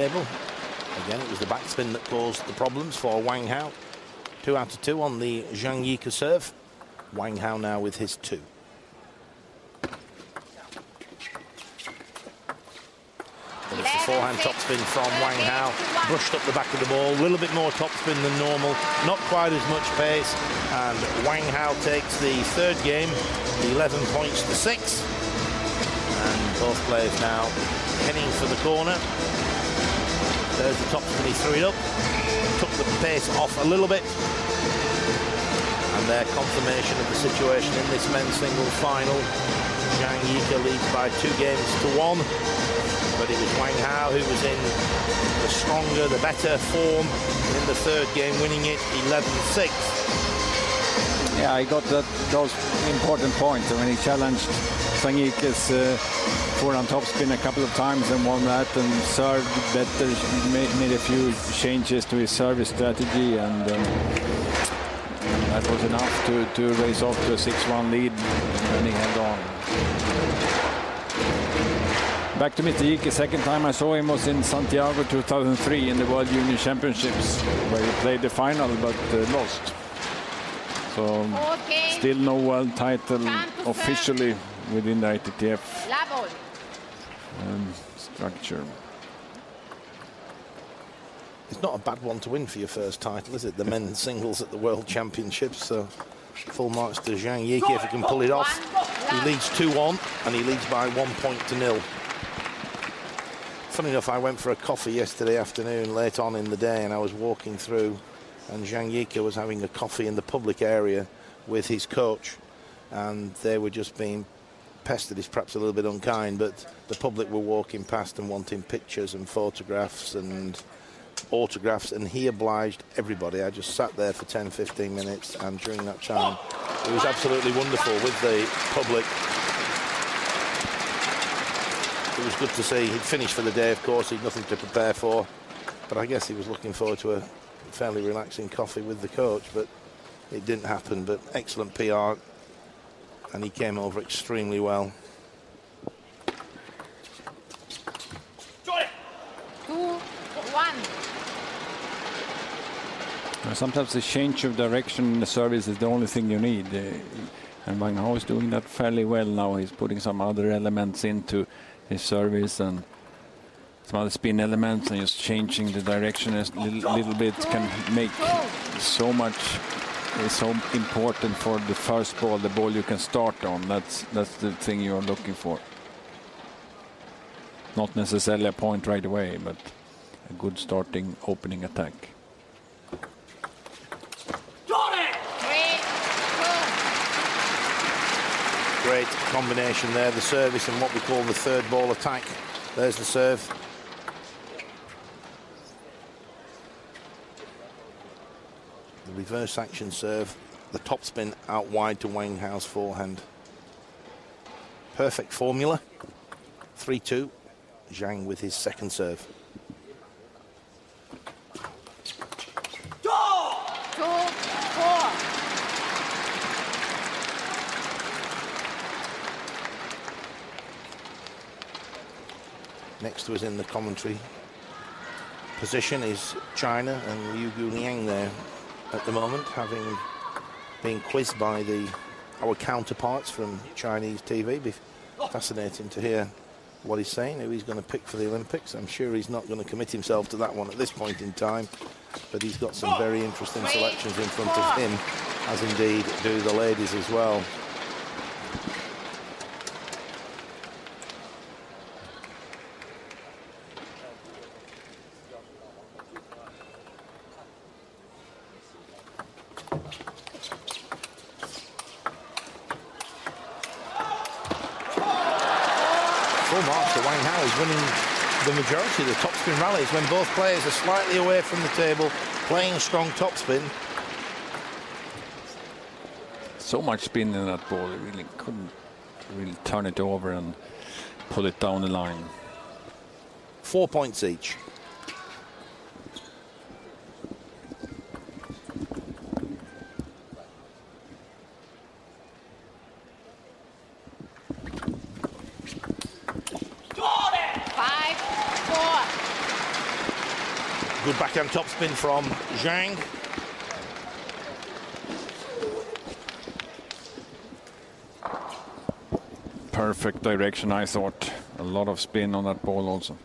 table. Again, it was the backspin that caused the problems for Wang Hao. 2 out of 2 on the Zhang Jike serve. Wang Hao now with his 2. And it's the forehand topspin from Wang Hao. Brushed up the back of the ball. A little bit more topspin than normal. Not quite as much pace. And Wang Hao takes the 3rd game, 11 points to 6. And both players now heading for the corner. There's the topspin, he threw it up. Took the pace off a little bit. And their confirmation of the situation in this men's singles final. Zhang Jike leads by 2 games to 1. But it was Wang Hao who was in the stronger, the better form in the 3rd game, winning it 11-6. Yeah, he got those important points. I mean, he challenged Zhang Jike's forehand topspin a couple of times and won that, and served better, made a few changes to his service strategy, and that was enough to race off to a 6-1 lead, and then he held on. Back to Mr. Jike. Second time I saw him was in Santiago 2003 in the World Junior Championships, where he played the final but lost. So still no world title officially within the ITTF structure. It's not a bad one to win for your first title, is it? The men's singles at the World Championships. So full marks to Zhang Jike if he can pull it off. He leads 2-1 and he leads by 1-0. Funny enough, I went for a coffee yesterday afternoon late on in the day, and I was walking through, and Zhang Jike was having a coffee in the public area with his coach, and they were just being pestered is perhaps a little bit unkind, but the public were walking past and wanting pictures and photographs and autographs, and he obliged everybody. I just sat there for 10-15 minutes, and during that time it was absolutely wonderful with the public. It was good to see. He'd finished for the day, of course. He'd nothing to prepare for, but I guess he was looking forward to a fairly relaxing coffee with the coach, but it didn't happen. But excellent PR, and he came over extremely well. 2-1. Sometimes the change of direction in the service is the only thing you need. And Wang Hao is doing that fairly well now. He's putting some other elements into his service and some other spin elements, and just changing the direction a little bit can make so much. It's so important for the first ball, the ball you can start on. That's the thing you're looking for. Not necessarily a point right away, but a good starting opening attack. Great combination there, the service and what we call the 3rd ball attack. There's the serve. The reverse action serve, the topspin out wide to Wang Hao's forehand. Perfect formula. 3-2. Zhang with his 2nd serve. 2-4. Next to us in the commentary position is China and Liu Guliang there at the moment, having been quizzed by our counterparts from Chinese TV. Be fascinating to hear what he's saying, who he's going to pick for the Olympics. I'm sure he's not going to commit himself to that one at this point in time, but he's got some very interesting selections in front of him, as indeed do the ladies as well. Wang Hao is winning the majority of the topspin rallies when both players are slightly away from the table, playing strong topspin. So much spin in that ball, he really couldn't really turn it over and pull it down the line. 4 points each. Good backhand topspin from Zhang. Perfect direction, I thought. A lot of spin on that ball also.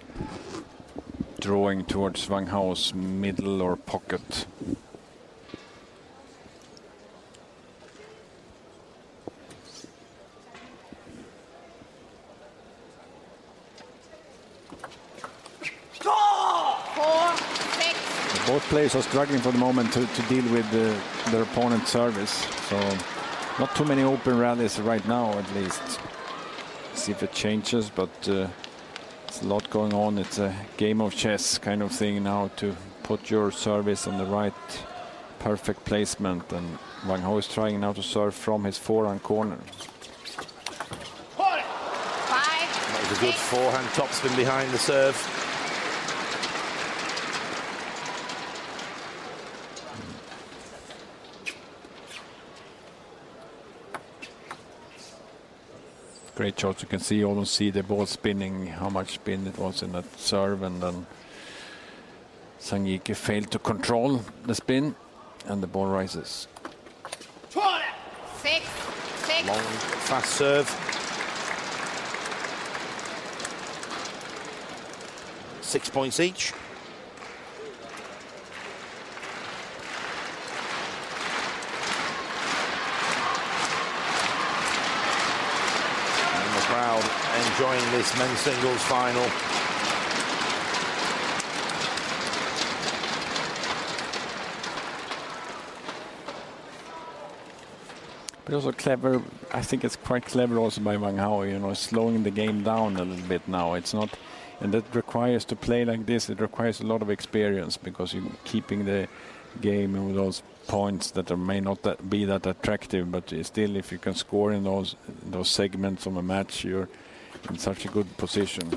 Drawing towards Wang Hao's middle or pocket. Both players are struggling for the moment to deal with their opponent's service. So not too many open rallies right now, at least. See if it changes, but it's a lot going on. It's a game of chess kind of thing now to put your service on the right perfect placement. And Wang Hao is trying now to serve from his forehand corner. That was a good forehand topspin behind the serve. Great shots. You can see, almost see the ball spinning, how much spin it was in that serve, and then Zhang Jike failed to control the spin, and the ball rises. 6. Long, fast serve. 6 points each. Crowd enjoying this men's singles final. But also clever, I think it's quite clever also by Wang Hao, you know, slowing the game down a little bit now. It's not, and that requires, to play like this, it requires a lot of experience, because you're keeping the game with those points that may not be that attractive, but still, if you can score in those segments of a match, you're in such a good position.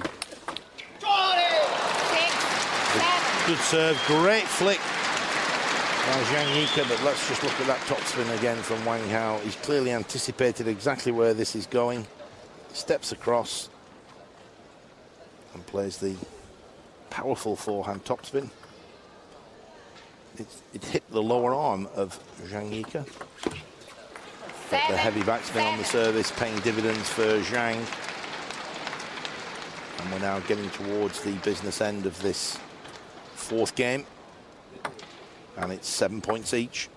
Good serve, great flick by Zhang Jike, but let's just look at that topspin again from Wang Hao. He's clearly anticipated exactly where this is going. Steps across and plays the powerful forehand topspin. It hit the lower arm of Zhang Jike. But the heavy backspin on the service paying dividends for Zhang. And we're now getting towards the business end of this fourth game. And it's 7 points each.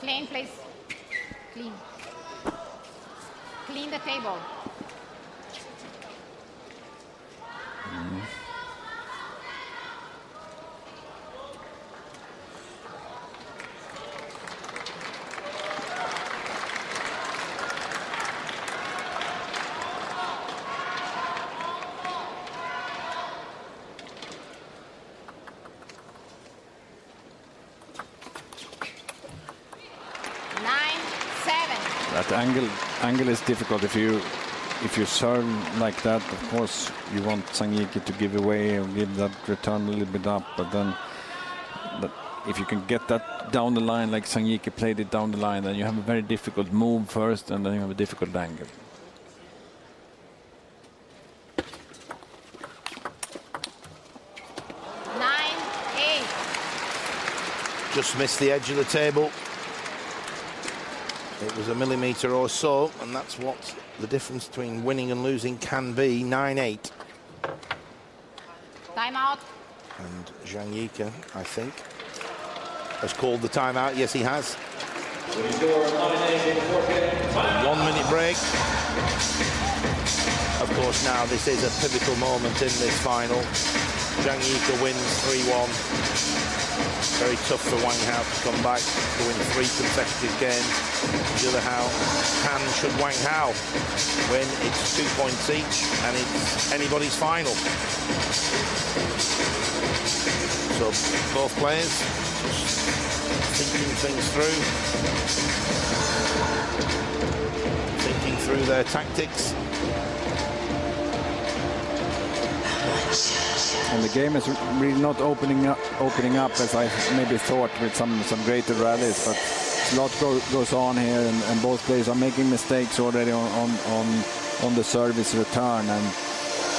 Clean, please. Clean. Clean the table. That angle is difficult. If you serve like that, of course you want Zhang Jike to give away or give that return a little bit up, but then if you can get that down the line like Zhang Jike played it down the line, then you have a very difficult move first, and then you have a difficult angle. Just missed the edge of the table. It was a millimetre or so, and that's what the difference between winning and losing can be. 9-8. Timeout. And Zhang Jike, I think, has called the timeout. Yes, he has. 1 minute break. Of course, now this is a pivotal moment in this final. Zhang Jike wins 3-1. Very tough for Wang Hao to come back to win 3 consecutive games. The other hand, should Wang Hao win, it's 2 points each, and it's anybody's final. So both players just thinking things through. through their tactics. And the game is really not opening up as I maybe thought with some greater rallies, but a lot goes on here, and both players are making mistakes already on the service return, and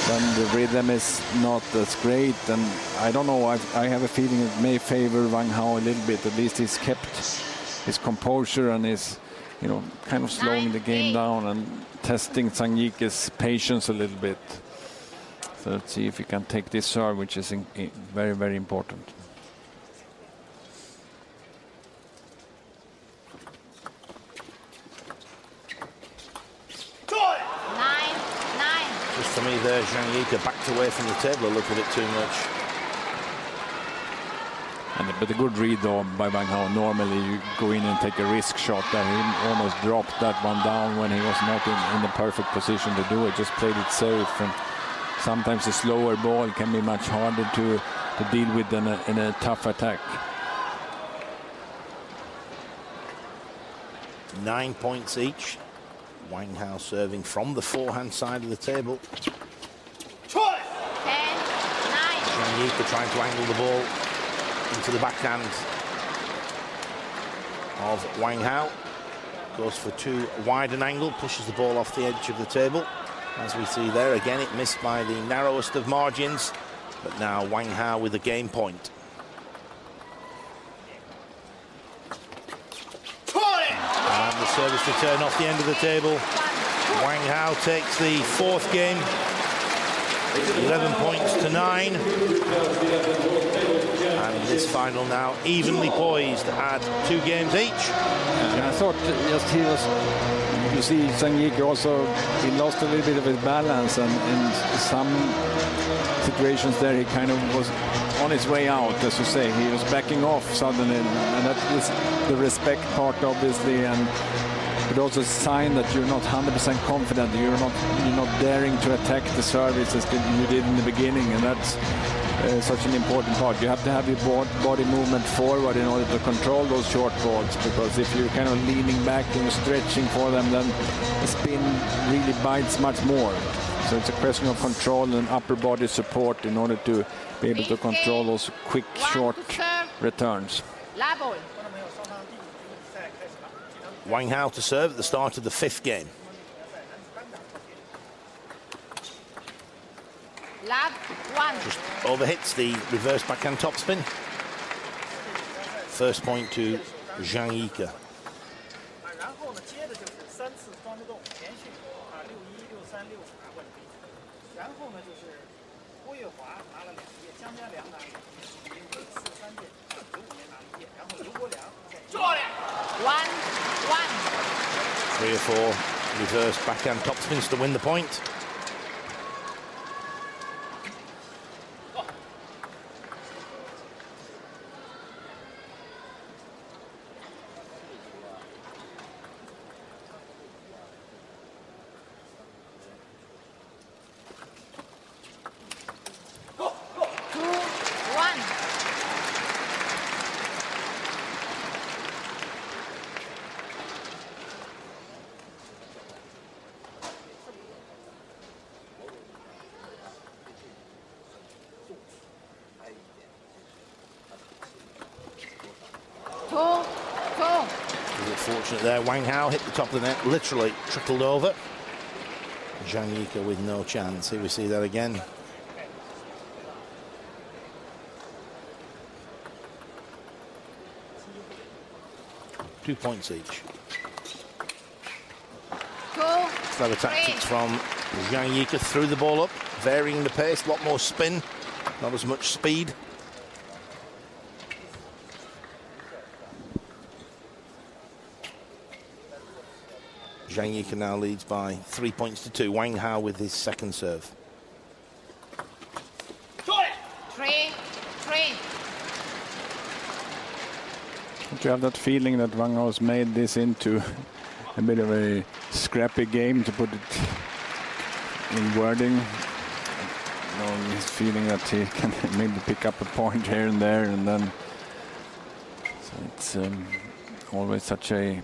then the rhythm is not as great. And I don't know, I have a feeling it may favor Wang Hao a little bit. At least he's kept his composure and is, you know, kind of slowing the game down and testing Zhang Jike's patience a little bit. So let's see if he can take this serve, which is very, very important. Just to me there, Zhang Jike backed away from the table a little bit too much. But a good read though by Wang Hao. Normally you go in and take a risk shot there. He almost dropped that one down when he was not in the perfect position to do it. Just played it safe. And sometimes a slower ball can be much harder to deal with in a tough attack. 9 points each. Wang Hao serving from the forehand side of the table. 10, 9. Zhang Jike trying to angle the ball into the backhand of Wang Hao. Goes for too wide an angle, pushes the ball off the edge of the table. As we see there, again, it missed by the narrowest of margins. But now Wang Hao with a game point. And the service return off the end of the table. Wang Hao takes the fourth game. 11 points to 9. And this final now evenly poised at 2 games each. And I thought just he was, you see Zhang Jike also, he lost a little bit of his balance, and in some situations there he kind of was on his way out, as you say. He was backing off suddenly, and that is the respect part obviously, but also a sign that you're not 100% confident. You're not daring to attack the service as you did in the beginning, and that's such an important part. You have to have your body movement forward in order to control those short balls, because if you're kind of leaning back and you're stretching for them, then the spin really bites much more. So it's a question of control and upper body support in order to be able to control those quick, short returns. Wang Hao to serve at the start of the 5th game. Just overhits the reverse backhand topspin. First point to Zhang Jike. Three or four reverse backhand topspins to win the point. Fortunate there, Wang Hao hit the top of the net, literally trickled over. Zhang Jike with no chance. Here we see that again. Two points each. Clever tactics from Zhang Jike. Threw the ball up, varying the pace, a lot more spin, not as much speed. Zhang Jike now leads by 3 points to 2. Wang Hao with his second serve. 3. Don't you have that feeling that Wang Hao has made this into a bit of a scrappy game, to put it in wording? You know, he's feeling that he can maybe pick up a point here and there, and then so it's always such a